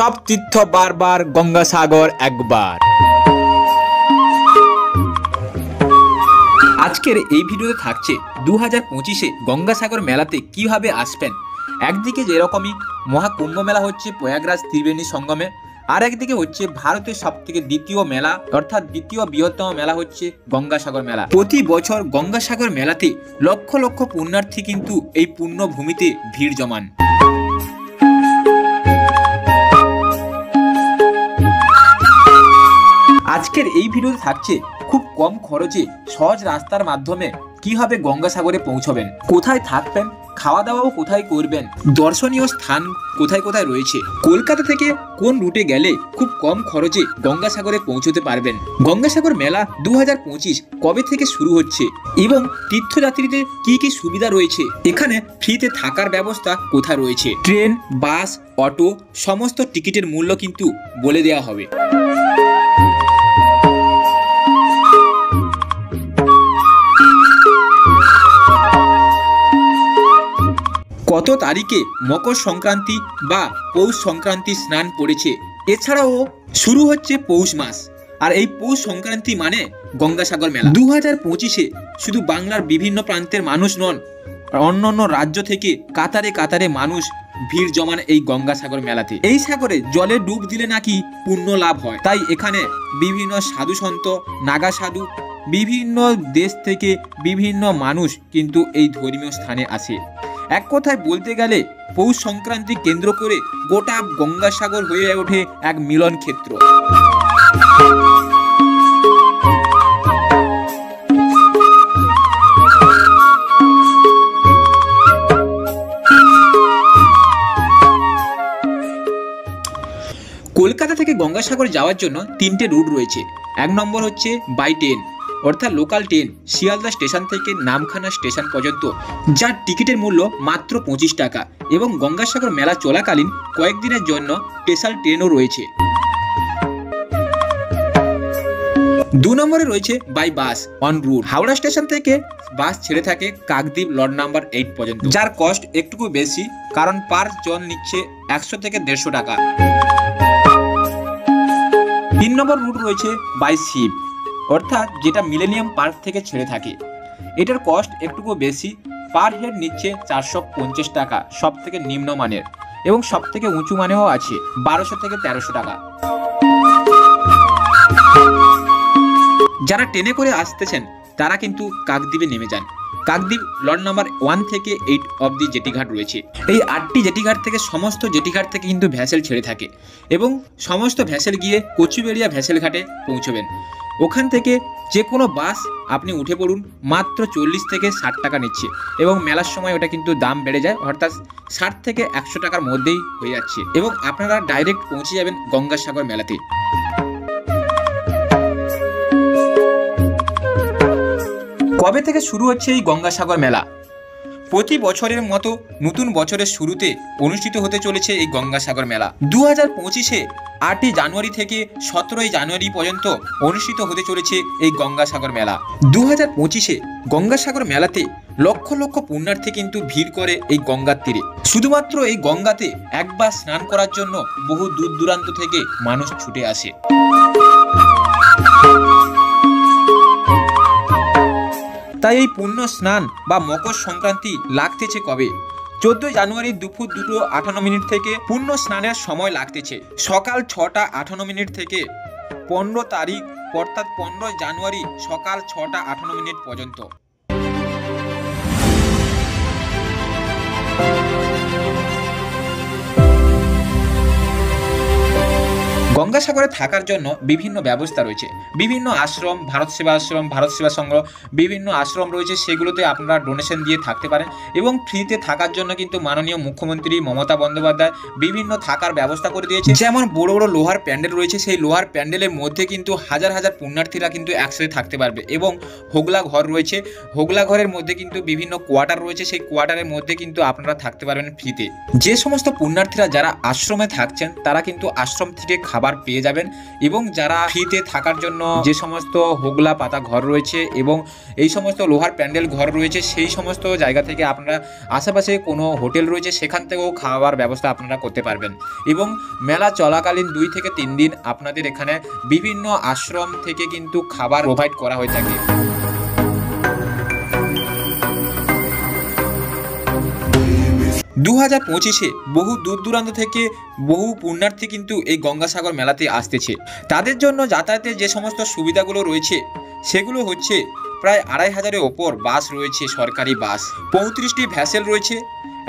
সব তীর্থ বারবার, গঙ্গাসাগর একবার। আজকের এই ভিডিওতে থাকছে 2025-এ গঙ্গাসাগর মেলাতে কিভাবে আসবেন। একদিকে যেরকমই মহাকুম্ভ মেলা হচ্ছে প্রয়াগরাজ ত্রিবেণী সঙ্গমে, আর একদিকে হচ্ছে ভারতের সবথেকে দ্বিতীয় মেলা অর্থাৎ দ্বিতীয় বৃহত্তম মেলা হচ্ছে গঙ্গাসাগর মেলা। প্রতি বছর গঙ্গাসাগর মেলাতে লক্ষ লক্ষ পুণ্যার্থী কিন্তু এই পুণ্যভূমিতে ভিড় জমান। আজকের এই ভিডিওতে থাকছে খুব কম খরচে সহজ রাস্তার মাধ্যমে কিভাবে গঙ্গাসাগরে পৌঁছবেন, কোথায় থাকবেন, খাওয়া দাওয়াও কোথায় করবেন, দর্শনীয় স্থান কোথায় কোথায় রয়েছে, কলকাতা থেকে কোন রুটে গেলে খুব কম খরচে গঙ্গাসাগরে পৌঁছতে পারবেন, গঙ্গাসাগর মেলা 2025 কবে থেকে শুরু হচ্ছে এবং তীর্থযাত্রীদের কি কি সুবিধা রয়েছে, এখানে ফ্রিতে থাকার ব্যবস্থা কোথায় রয়েছে, ট্রেন, বাস, অটো সমস্ত টিকিটের মূল্য কিন্তু বলে দেওয়া হবে। কত তারিখে মকর সংক্রান্তি বা পৌষ সংক্রান্তি স্নান পড়েছে, এছাড়াও শুরু হচ্ছে পৌষ মাস, আর এই পৌষ সংক্রান্তি মানে গঙ্গাসাগর মেলা। 2025-এ শুধু বাংলার বিভিন্ন প্রান্তের মানুষ নন, অন্যান্য রাজ্য থেকে কাতারে কাতারে মানুষ ভিড় জমান এই গঙ্গাসাগর মেলাতে। এই সাগরে জলে ডুব দিলে নাকি পুণ্য লাভ হয়, তাই এখানে বিভিন্ন সাধু সন্ত, নাগা সাধু, বিভিন্ন দেশ থেকে বিভিন্ন মানুষ কিন্তু এই ধর্মীয় স্থানে আসে। এক কথায় বলতে গেলে পৌষ সংক্রান্তি কেন্দ্র করে গোটা গঙ্গাসাগর হয়ে ওঠে এক মিলন ক্ষেত্র। কলকাতা থেকে গঙ্গাসাগর যাওয়ার জন্য 3টে রুট রয়েছে। 1 নম্বর হচ্ছে বাই ট্রেন অর্থাৎ লোকাল ট্রেন শিয়ালদা স্টেশন থেকে নামখানা স্টেশন পর্যন্ত, যার টিকিটের মূল্য মাত্র 25 টাকা এবং গঙ্গাসাগর মেলা চলাকালীন কয়েকদিনের জন্য স্পেশাল ট্রেনও রয়েছে। 2 নম্বরে রয়েছে by bus on route. Howrah station থেকে বাস ছেড়ে থাকে কাকদ্বীপ লট নাম্বার 8 পর্যন্ত, যার কস্ট একটু বেশি কারণ পার জন নিচ্ছে 100 থেকে 150 টাকা। 3 নম্বর রুট রয়েছে বাই শিপ অর্থাৎ যেটা মিলেনিয়াম পার্ক থেকে ছেড়ে থাকে, এটার কস্ট একটু বেশি, পার হেড নিচ্ছে 450 টাকা, সব থেকে নিম্নমানের, এবং সব থেকে উঁচু মানেও আছে 1200 থেকে 1300 টাকা। যারা ট্রেনে করে আসতেছেন তারা কিন্তু কাকদ্বীপে নেমে যান। কাকদ্বীপ লট নাম্বার 1 থেকে 8 অবধি জেটিঘাট রয়েছে। এই 8টি জেটিঘাট থেকে সমস্ত জেটিঘাট থেকে কিন্তু ভ্যাসেল ছেড়ে থাকে এবং সমস্ত ভ্যাসেল গিয়ে কচুবেড়িয়া ভ্যাসেল ঘাটে পৌঁছবেন। ওখান থেকে যে কোনো বাস আপনি উঠে পড়ুন, মাত্র 40 থেকে 60 টাকা নিচ্ছে এবং মেলার সময় ওটা কিন্তু দাম বেড়ে যায়, অর্থাৎ 60 থেকে 100 টাকার মধ্যেই হয়ে যাচ্ছে এবং আপনারা ডাইরেক্ট পৌঁছে যাবেন গঙ্গাসাগর মেলাতে। কবে থেকে শুরু হচ্ছে এই গঙ্গাসাগর মেলা? প্রতি বছরের মতো নতুন বছরের শুরুতে অনুষ্ঠিত হতে চলেছে এই গঙ্গাসাগর মেলা। 2025-এ 8 জানুয়ারি থেকে 17 জানুয়ারি পর্যন্ত অনুষ্ঠিত হতে চলেছে এই গঙ্গাসাগর মেলা। 2025-এ গঙ্গাসাগর মেলাতে লক্ষ লক্ষ পুণ্যার্থী কিন্তু ভিড় করে এই গঙ্গার তীরে। শুধুমাত্র এই গঙ্গাতে একবার স্নান করার জন্য বহু দূর দূরান্ত থেকে মানুষ ছুটে আসে। তাই এই পুণ্য স্নান বা মকর সংক্রান্তি লাগতেছে কবে? 14 জানুয়ারি দুপুর 2:58 থেকে পুণ্য স্নানের সময় লাগতেছে সকাল 6:58 থেকে 15 তারিখ অর্থাৎ 15 জানুয়ারি সকাল 6:58 পর্যন্ত। গঙ্গাসাগরে থাকার জন্য বিভিন্ন ব্যবস্থা রয়েছে, বিভিন্ন আশ্রম, ভারত সেবা আশ্রম, ভারত সেবা সংঘ, বিভিন্ন আশ্রম রয়েছে, সেগুলোতে আপনারা ডোনেশন দিয়ে থাকতে পারেন এবং ফ্রিতে থাকার জন্য কিন্তু মাননীয় মুখ্যমন্ত্রী মমতা বন্দ্যোপাধ্যায় বিভিন্ন থাকার ব্যবস্থা করে দিয়েছে। যেমন বড় বড় লোহার প্যান্ডেল রয়েছে, সেই লোহার প্যান্ডেলের মধ্যে কিন্তু হাজার হাজার পুণ্যার্থীরা কিন্তু একসাথে থাকতে পারবে এবং হোগলা ঘর রয়েছে, হোগলা ঘরের মধ্যে কিন্তু বিভিন্ন কোয়ার্টার রয়েছে, সেই কোয়ার্টারের মধ্যে কিন্তু আপনারা থাকতে পারবেন ফ্রিতে। যে সমস্ত পুণ্যার্থীরা যারা আশ্রমে থাকছেন তারা কিন্তু আশ্রম থেকে খাবার পেয়ে যাবেন। এবং যারা ফ্রিতে থাকার জন্য যে সমস্ত হোগলা পাতা ঘর রয়েছে এবং এই সমস্ত লোহার প্যান্ডেল ঘর রয়েছে, সেই সমস্ত জায়গা থেকে আপনারা আশেপাশে কোনো হোটেল রয়েছে সেখান থেকেও খাওয়ার ব্যবস্থা আপনারা করতে পারবেন। এবং মেলা চলাকালীন 2 থেকে 3 দিন আপনাদের এখানে বিভিন্ন আশ্রম থেকে কিন্তু খাবার প্রোভাইড করা হয়ে থাকে। দু 2025-এ বহু দূর দূরান্ত থেকে বহু পুণ্যার্থী কিন্তু এই গঙ্গাসাগর মেলাতে আসতেছে। তাদের জন্য যাতায়াতের যে সমস্ত সুবিধাগুলো রয়েছে সেগুলো হচ্ছে প্রায় 2500-এর ওপর বাস রয়েছে, সরকারি বাস, 35টি ভ্যাসেল রয়েছে,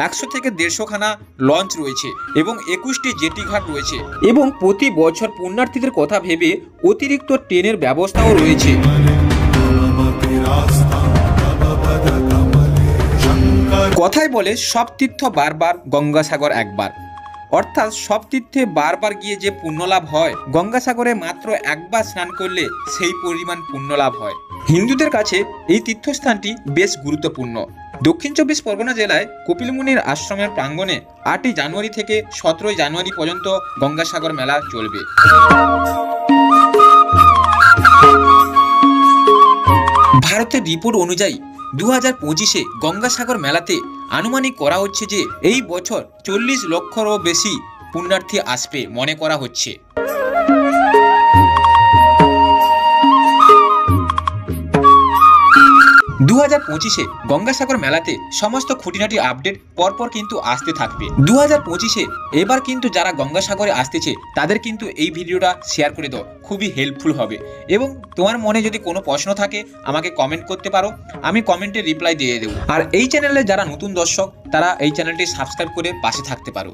100 থেকে 150 খানা লঞ্চ রয়েছে এবং 21টি জেটি ঘাট রয়েছে। এবং প্রতি বছর পুণ্যার্থীদের কথা ভেবে অতিরিক্ত ট্রেনের ব্যবস্থাও রয়েছে। কথায় বলে সব তীর্থ বারবার, গঙ্গাসাগর একবার। অর্থাৎ সব তীর্থে বারবার গিয়ে যে পুণ্যলাভ হয়, গঙ্গাসাগরে মাত্র একবার স্নান করলে সেই পরিমাণ পুণ্যলাভ হয়। হিন্দুদের কাছে এই তীর্থস্থানটি বেশ গুরুত্বপূর্ণ। দক্ষিণ 24 পরগনা জেলায় কপিলমুনির আশ্রমের প্রাঙ্গণে 8ই জানুয়ারি থেকে 17ই জানুয়ারি পর্যন্ত গঙ্গাসাগর মেলা চলবে। ভারতের রিপোর্ট অনুযায়ী 2025-এ গঙ্গাসাগর মেলাতে আনুমানিক করা হচ্ছে যে এই বছর 40 লক্ষেরও বেশি পুণ্যার্থী আসবে মনে করা হচ্ছে। 2025-এ গঙ্গাসাগর মেলাতে সমস্ত খুঁটিনাটি আপডেট পরপর কিন্তু আসতে থাকবে। 2025-এ এবার কিন্তু যারা গঙ্গাসাগরে আসতেছে তাদের কিন্তু এই ভিডিওটা শেয়ার করে দাও, খুবই হেল্পফুল হবে। এবং তোমার মনে যদি কোনো প্রশ্ন থাকে আমাকে কমেন্ট করতে পারো, আমি কমেন্টে রিপ্লাই দিয়ে দেবো। আর এই চ্যানেলে যারা নতুন দর্শক তারা এই চ্যানেলটি সাবস্ক্রাইব করে পাশে থাকতে পারো।